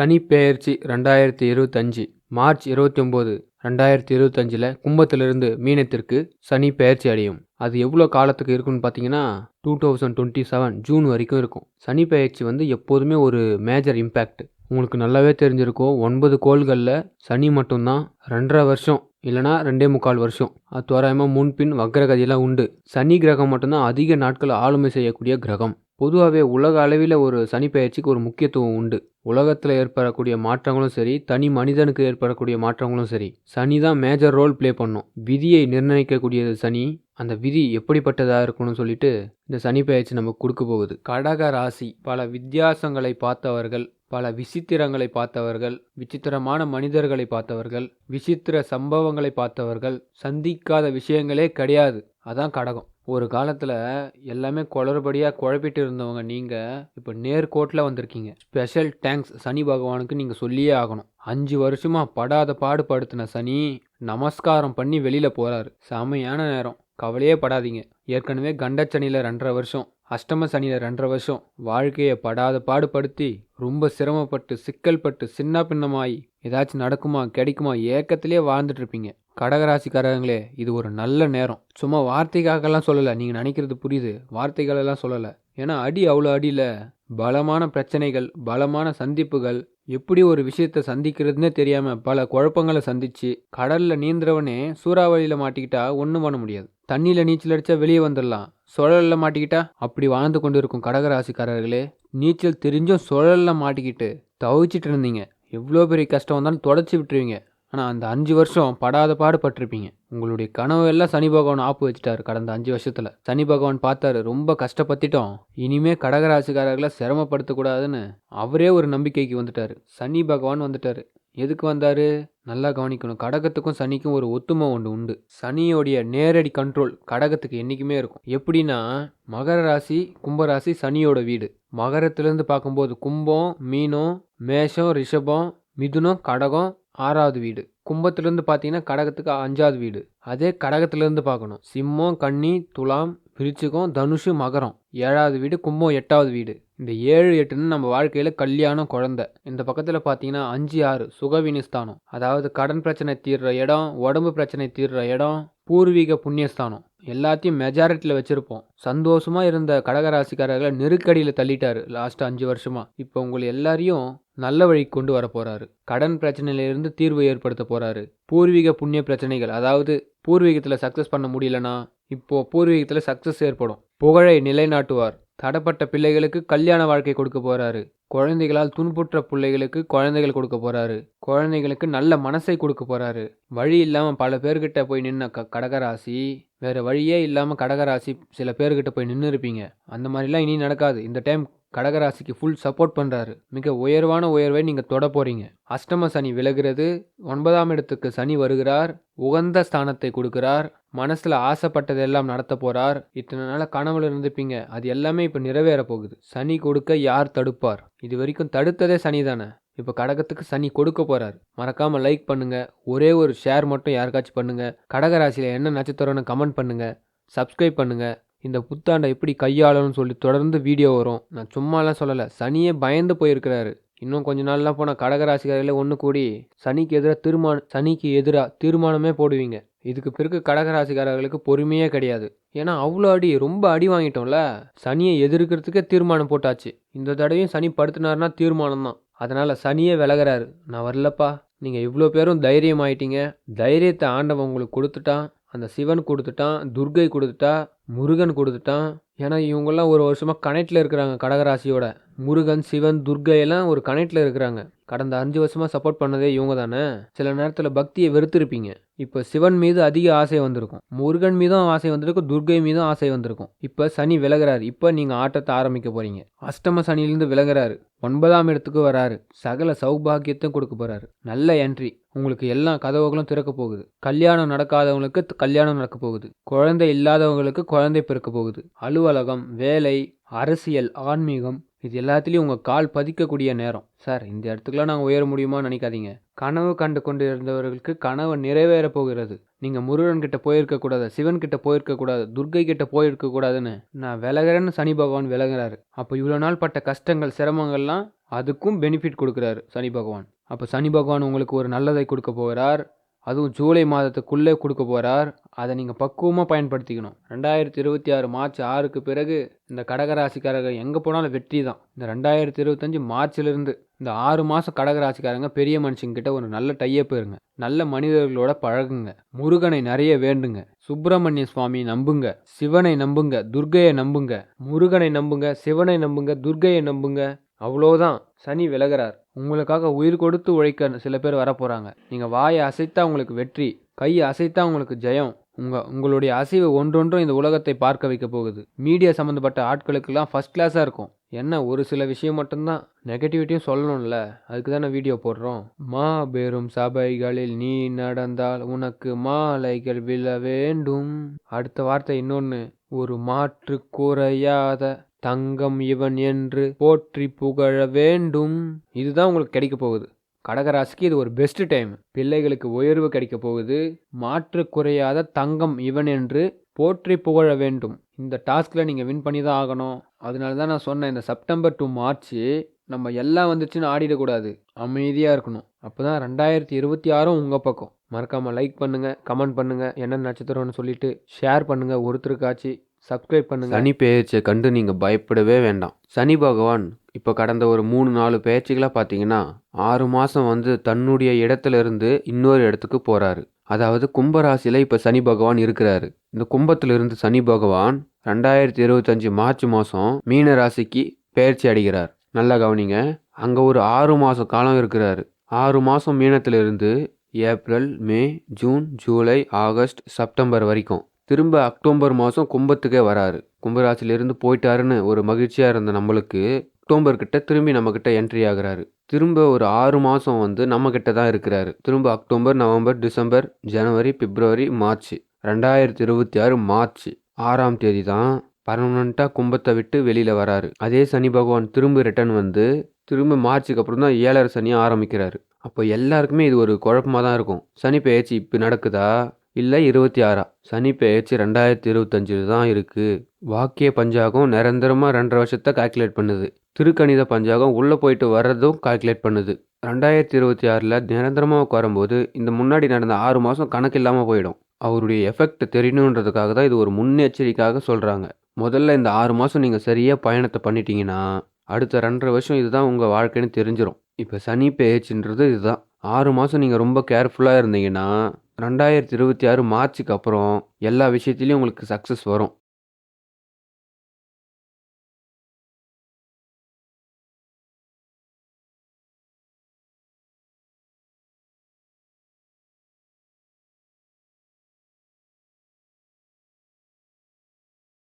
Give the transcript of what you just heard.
சனி பெயர்ச்சி 2025 மார்ச் 29, 2025 கும்பத்திலிருந்து மீனத்திற்கு சனி பெயர்ச்சி அடையும். அது எவ்வளோ காலத்துக்கு இருக்குன்னு பார்த்தீங்கன்னா 2027 ஜூன் வரைக்கும் இருக்கும். சனி பெயர்ச்சி எப்போதுமே ஒரு மேஜர் இம்பேக்ட். உங்களுக்கு நல்லாவே தெரிஞ்சிருக்கும். 9 கோள்களில் சனி மட்டும்தான் 2.5 வருஷம் இல்லைனா 2.25 வருஷம் அது தோராயமாக முன்பின் வக்ரகதியெல்லாம் உண்டு. சனி கிரகம் மட்டும்தான் அதிக நாட்கள் ஆளுமை செய்யக்கூடிய கிரகம். பொதுவாகவே உலக அளவில் ஒரு சனி பெயர்ச்சிக்கு ஒரு முக்கியத்துவம் உண்டு. உலகத்தில் ஏற்படக்கூடிய மாற்றங்களும் சரி, தனி மனிதனுக்கு ஏற்படக்கூடிய மாற்றங்களும் சரி, சனி தான் மேஜர் ரோல் ப்ளே பண்ணும். விதியை நிர்ணயிக்கக்கூடியது சனி. அந்த விதி எப்படிப்பட்டதாக இருக்கணும்னு சொல்லிட்டு இந்த சனி பெயர்ச்சி நமக்கு கொடுக்க போகுது. கடக ராசி பல வித்தியாசங்களை பார்த்தவர்கள், பல விசித்திரங்களை பார்த்தவர்கள், விசித்திரமான மனிதர்களை பார்த்தவர்கள், விசித்திர சம்பவங்களை பார்த்தவர்கள், சந்திக்காத விஷயங்களே கிடையாது. அதான் கடகம். ஒரு காலத்தில் எல்லாமே குளறுபடியாக குழப்பிட்டு இருந்தவங்க நீங்கள் இப்போ நேர்கோட்டில் வந்திருக்கீங்க. ஸ்பெஷல் தேங்க்ஸ் சனி பகவானுக்கு நீங்கள் சொல்லியே ஆகணும். 5 வருஷமாக படாத பாடுபடுத்தின சனி நமஸ்காரம் பண்ணி வெளியில் போகிறாரு. செமையான நேரம். கவலையே படாதீங்க. ஏற்கனவே கண்டச்சனியில் 2.5 வருஷம், அஷ்டம சனியில் 2.5 வருஷம் வாழ்க்கையை படாத பாடுபடுத்தி ரொம்ப சிரமப்பட்டு சிக்கல் பட்டு சின்ன பின்னமாயி ஏதாச்சும் நடக்குமா கிடைக்குமா ஏக்கத்திலே வாழ்ந்துட்டு இருப்பீங்க. கடகராசிக்காரங்களே, இது ஒரு நல்ல நேரம். சும்மா வார்த்தைக்காகலாம் சொல்லலை. நீங்கள் நினைக்கிறது புரியுது. வார்த்தைகளெல்லாம் சொல்லலை. ஏன்னா அவ்வளோ அடியில் பலமான பிரச்சனைகள், பலமான சந்திப்புகள், எப்படி ஒரு விஷயத்தை சந்திக்கிறதுனே தெரியாமல் பல குழப்பங்களை சந்திச்சு கடலில் நீந்துறவனே சூறாவளியில் மாட்டிக்கிட்டா ஒன்றும் பண்ண முடியாது. தண்ணியில் நீச்சல் அடித்தா வெளியே வந்துடலாம். சுழலில் மாட்டிக்கிட்டா அப்படி வாழ்ந்து கொண்டு இருக்கும் கடகராசிக்காரர்களே. நீச்சல் தெரிஞ்சும் சுழலில் மாட்டிக்கிட்டு தவிச்சிட்டு இருந்தீங்க. எவ்வளோ பெரிய கஷ்டம் வந்தாலும் தொடச்சி விட்டுருவீங்க. ஆனால் அந்த 5 வருஷம் படாத பாடுபட்டிருப்பீங்க. உங்களுடைய கனவு எல்லாம் சனி பகவான் ஆப்பு வச்சுட்டாரு. கடந்த 5 வருஷத்தில் சனி பகவான் பார்த்தாரு, ரொம்ப கஷ்டப்பட்டுட்டோம், இனிமே கடகராசிக்காரர்களை சிரமப்படுத்தக்கூடாதுன்னு அவரே ஒரு நம்பிக்கைக்கு வந்துட்டாரு. சனி பகவான் வந்துட்டாரு. எதுக்கு வந்தாரு? நல்லா கவனிக்கணும். கடகத்துக்கும் சனிக்கும் ஒரு ஒத்துமை ஒன்று உண்டு. சனியோடைய நேரடி கண்ட்ரோல் கடகத்துக்கு என்றைக்குமே இருக்கும். எப்படின்னா, மகர ராசி கும்பராசி சனியோட வீடு. மகரத்திலேருந்து பார்க்கும்போது கும்பம், மீனம், மேஷம், ரிஷபம், மிதுனம், கடகம் 6வது வீடு. கும்பத்திலேருந்து பார்த்தீங்கன்னா கடகத்துக்கு 5வது வீடு. அதே கடகத்திலேருந்து பார்க்கணும் சிம்மம், கன்னி, துலாம், விருச்சிகம், தனுஷு, மகரம் 7வது வீடு. கும்பம் 8வது வீடு. இந்த 7, 8ன்னு நம்ம வாழ்க்கையில் கல்யாணம், குழந்தை. இந்த பக்கத்தில் பார்த்தீங்கன்னா 5, 6 சுகவினிஸ்தானம். அதாவது கடன் பிரச்சனை தீர்ற இடம், உடம்பு பிரச்சனை தீர்ற இடம், பூர்வீக புண்ணியஸ்தானம். எல்லாத்தையும் மெஜாரிட்டியில் வச்சுருப்போம். சந்தோஷமாக இருந்த கடகராசிக்காரர்களை நெருக்கடியில் தள்ளிட்டாரு லாஸ்ட் 5 வருஷமாக. இப்போ உங்களை எல்லாரையும் நல்ல வழிக்கு கொண்டு வர போகிறாரு. கடன் பிரச்சனையிலிருந்து தீர்வு ஏற்படுத்த போகிறாரு. பூர்வீக புண்ணிய பிரச்சனைகள், அதாவது பூர்வீகத்தில் சக்ஸஸ் பண்ண முடியலனா இப்போது பூர்வீகத்தில் சக்ஸஸ் ஏற்படும். புகழை நிலைநாட்டுவார். தடப்பட்ட பிள்ளைகளுக்கு கல்யாண வாழ்க்கை கொடுக்க போகிறாரு. குழந்தைகளால் துன்புற்ற பிள்ளைகளுக்கு குழந்தைகள் கொடுக்க போகிறாரு. குழந்தைகளுக்கு நல்ல மனசை கொடுக்க போகிறாரு. வழி இல்லாமல் பல பேர்கிட்ட போய் நின்ன கடகராசி, வேறு வழியே இல்லாமல் கடகராசி சில பேர்கிட்ட போய் நின்று இருப்பீங்க. அந்த மாதிரிலாம் இனி நடக்காது. இந்த டைம் கடகராசிக்கு ஃபுல் சப்போர்ட் பண்ணுறாரு. மிக உயர்வான உயர்வை நீங்கள் தொட போகிறீங்க. அஷ்டம சனி விலகிறது. 9ஆம் இடத்துக்கு சனி வருகிறார். உகந்த ஸ்தானத்தை கொடுக்கிறார். மனசில் ஆசைப்பட்டதெல்லாம் நடத்த போகிறார். இத்தனை நாள் கனவுல இருந்துப்பீங்க, அது எல்லாமே இப்போ நிறைவேற போகுது. சனி கொடுக்க யார் தடுப்பார்? இது வரைக்கும் தடுத்ததே சனி தானே. இப்போ கடகத்துக்கு சனி கொடுக்க போகிறார். மறக்காமல் லைக் பண்ணுங்கள். ஒரே ஒரு ஷேர் மட்டும் யாருக்காச்சும் பண்ணுங்கள். கடகராசியில் என்ன நட்சத்திரம்னு கமெண்ட் பண்ணுங்கள். சப்ஸ்கிரைப் பண்ணுங்கள். இந்த புத்தாண்டை எப்படி கையாளணும்னு சொல்லி தொடர்ந்து வீடியோ வரும். நான் சும்மாலாம் சொல்லலை. சனியே பயந்து போயிருக்கிறாரு. இன்னும் கொஞ்ச நாள்லாம் போனால் கடகராசிக்காரர்களே ஒன்று கூடி சனிக்கு எதிராக தீர்மானமே போடுவீங்க. இதுக்கு பிறகு கடகராசிக்காரர்களுக்கு பொறுமையே கிடையாது. ஏன்னா அவ்வளோ ரொம்ப அடி வாங்கிட்டோம்ல. சனியை எதிர்க்கிறதுக்கே தீர்மானம் போட்டாச்சு. இந்த தடவையும் சனி படுத்தினார்னா தீர்மானம் தான். அதனால் சனியே விலகிறாரு. நான் வரலப்பா. நீங்கள் இவ்வளோ பேரும் தைரியம் ஆயிட்டீங்க. தைரியத்தை ஆண்டவன் உங்களுக்கு கொடுத்துட்டான். அந்த சிவன் கொடுத்துட்டான், துர்கை கொடுத்துட்டா, முருகன் கொடுத்துட்டான். ஏன்னா இவங்கெல்லாம் ஒரு வருஷமாக கனெக்டில் இருக்கிறாங்க கடகராசியோட. முருகன், சிவன், துர்கை எல்லாம் ஒரு கனெக்டில் இருக்கிறாங்க. கடந்த 5 வருஷமாக சப்போர்ட் பண்ணதே இவங்க தானே. சில நேரத்தில் பக்தியை வெறுத்திருப்பீங்க. இப்போ சிவன் மீது அதிக ஆசை வந்திருக்கும். முருகன் மீதும் ஆசை வந்திருக்கும். துர்கை மீதும் ஆசை வந்திருக்கும். இப்போ சனி விலகிறாரு. இப்போ நீங்கள் ஆட்டத்தை ஆரம்பிக்க போகிறீங்க. அஷ்டம சனியிலிருந்து விலகிறாரு. 9ஆம் இடத்துக்கு வராரு. சகல சௌபாகியத்தையும் கொடுக்க போகிறாரு. நல்ல என்ட்ரி. உங்களுக்கு எல்லா கதவுகளும் திறக்க போகுது. கல்யாணம் நடக்காதவங்களுக்கு கல்யாணம் நடக்க போகுது. குழந்தை இல்லாதவங்களுக்கு குழந்தை பிறக்க போகுது. அலுவலகம், வேலை, அரசியல், ஆன்மீகம், இது எல்லாத்துலேயும் உங்கள் கால் பதிக்கக்கூடிய நேரம். சார், இந்த இடத்துக்குலாம் நாங்கள் உயர முடியுமா நினைக்காதீங்க. கனவு கண்டு கொண்டு இருந்தவர்களுக்கு கனவு நிறைவேற போகிறது. நீங்கள் முருகன் கிட்ட போயிருக்கக்கூடாது, சிவன் கிட்ட போயிருக்கக்கூடாது, துர்க்கை கிட்ட போயிருக்கக்கூடாதுன்னு நான் விலகிறேன்னு சனி பகவான் விலகிறாரு. அப்போ இவ்வளோ நாள் பட்ட கஷ்டங்கள் சிரமங்கள்லாம் அதுக்கும் பெனிஃபிட் கொடுக்குறாரு சனி பகவான். அப்போ சனி பகவான் உங்களுக்கு ஒரு நல்லதை கொடுக்க போகிறார். அதுவும் ஜூலை மாதத்துக்குள்ளே கொடுக்க போகிறார். அதை நீங்கள் பக்குவமாக பயன்படுத்திக்கணும். 2026 மார்ச் 6க்கு பிறகு இந்த கடகராசிக்காரங்க எங்கே போனாலும் வெற்றி தான். இந்த 2025 மார்ச்லேருந்து இந்த 6 மாதம் கடகராசிக்காரங்க பெரிய மனுஷங்கிட்ட ஒரு நல்ல டையப் இருங்க. நல்ல மனிதர்களோட பழகுங்க. முருகனை நிறைய வேண்டுங்க. சுப்பிரமணிய சுவாமி நம்புங்க. சிவனை நம்புங்க. துர்க்கையை நம்புங்க. முருகனை நம்புங்க. சிவனை நம்புங்க. துர்க்கையை நம்புங்க. அவ்வளோதான். சனி விலகிறார். உங்களுக்காக உயிர் கொடுத்து உழைக்க சில பேர் வரப்போகிறாங்க. நீங்கள் வாயை அசைத்தா உங்களுக்கு வெற்றி, கையை அசைத்தா உங்களுக்கு ஜெயம். உங்களுடைய அசைவு ஒன்றொன்றும் இந்த உலகத்தை பார்க்க வைக்க போகுது. மீடியா சம்மந்தப்பட்ட ஆட்களுக்கெல்லாம் ஃபஸ்ட் கிளாஸாக இருக்கும். என்ன ஒரு சில விஷயம் மட்டும்தான் நெகட்டிவிட்டியும் சொல்லணும்ல, அதுக்கு தானே வீடியோ போடுறோம். மாபெரும் சபைகளில் நீ நடந்தால் உனக்கு மாலைகள் விழ வேண்டும். அடுத்த வார்த்தை இன்னொன்று, ஒரு மாற்று குறையாத தங்கம் இவன் என்று போற்றி புகழ வேண்டும். இதுதான் உங்களுக்கு கிடைக்க போகுது. கடகராசிக்கு இது ஒரு பெஸ்ட் டைம். பிள்ளைகளுக்கு உயர்வு கிடைக்க போகுது. மாற்று குறையாத தங்கம் இவன் என்று போற்றி புகழ வேண்டும். இந்த டாஸ்கில் நீங்கள் வின் பண்ணி தான் ஆகணும். அதனால தான் நான் சொன்னேன், இந்த செப்டம்பர் டு மார்ச் நம்ம எல்லாம் வந்துச்சுன்னு ஆடிடக்கூடாது, அமைதியாக இருக்கணும். அப்போ தான் 2026 உங்கள் பக்கம். மறக்காமல் லைக் பண்ணுங்கள், கமெண்ட் பண்ணுங்கள், என்ன நட்சத்திரம்னு சொல்லிட்டு ஷேர் பண்ணுங்கள். ஒருத்தருக்காச்சு சப்ஸ்கிரைப் பண்ணுங்கள். சனி பெயர்ச்சியை கண்டு நீங்கள் பயப்படவே வேண்டாம். சனி பகவான் இப்போ கடந்த ஒரு 3-4 பெயர்ச்சிகளாக பார்த்தீங்கன்னா 6 மாதம் வந்து தன்னுடைய இடத்துல இருந்து இன்னொரு இடத்துக்கு போகிறாரு. அதாவது கும்பராசியில் இப்போ சனி பகவான் இருக்கிறாரு. இந்த கும்பத்திலிருந்து சனி பகவான் 2025 மார்ச் மாதம் மீன ராசிக்கு பெயர்ச்சி அடைகிறார். நல்லா கவனிங்க. அங்கே ஒரு 6 மாதம் காலம் இருக்கிறாரு. 6 மாதம் மீனத்திலிருந்து ஏப்ரல், மே, ஜூன், ஜூலை, ஆகஸ்ட், செப்டம்பர் வரைக்கும். திரும்ப அக்டோபர் மாதம் கும்பத்துக்கே வராரு. கும்பராசிலிருந்து போயிட்டாருன்னு ஒரு மகிழ்ச்சியாக இருந்த நம்மளுக்கு அக்டோபர் கிட்ட திரும்பி நம்மக்கிட்ட என்ட்ரி ஆகுறாரு. திரும்ப ஒரு 6 மாதம் வந்து நம்மக்கிட்ட தான் இருக்கிறாரு. திரும்ப அக்டோபர், நவம்பர், டிசம்பர், ஜனவரி, பிப்ரவரி, மார்ச். 2026 மார்ச் 6ஆம் தேதி தான் பர்மனண்ட்டாக கும்பத்தை விட்டு வெளியில் வராரு. அதே சனி பகவான் திரும்ப ரிட்டர்ன் வந்து திரும்ப மார்ச்சுக்கு அப்புறம் தான் 7th சனியை ஆரம்பிக்கிறாரு. அப்போ எல்லாருக்குமே இது ஒரு குழப்பமாக தான் இருக்கும். சனி பெயர்ச்சி இப்போ நடக்குதா இல்லை 26? சனி பெயர்ச்சி 2025 தான் இருக்குது. வாக்கிய பஞ்சாகம் நிரந்தரமாக 2.5 வருஷத்தை கால்குலேட் பண்ணுது. திருக்கணித பஞ்சாகம் உள்ளே போயிட்டு வர்றதும் கால்குலேட் பண்ணுது. 2026 நிரந்தரமாக உட்காரும்போது இந்த முன்னாடி நடந்த 6 மாதம் கணக்கு இல்லாமல் போயிடும். அவருடைய எஃபெக்ட் தெரியணுன்றதுக்காக தான் இது ஒரு முன்னெச்சரிக்கையாக சொல்கிறாங்க. முதல்ல இந்த 6 மாதம் நீங்கள் சரியாக பயணத்தை பண்ணிட்டீங்கன்னா அடுத்த 2.5 வருஷம் இதுதான் உங்கள் வாழ்க்கைன்னு தெரிஞ்சிடும். இப்போ சனி பெயர்ச்சின்றது இதுதான். 6 மாதம் நீங்கள் ரொம்ப கேர்ஃபுல்லாக இருந்தீங்கன்னா 2026 மார்ச்சுக்கு அப்புறம் எல்லா விஷயத்துலையும் உங்களுக்கு சக்ஸஸ் வரும்.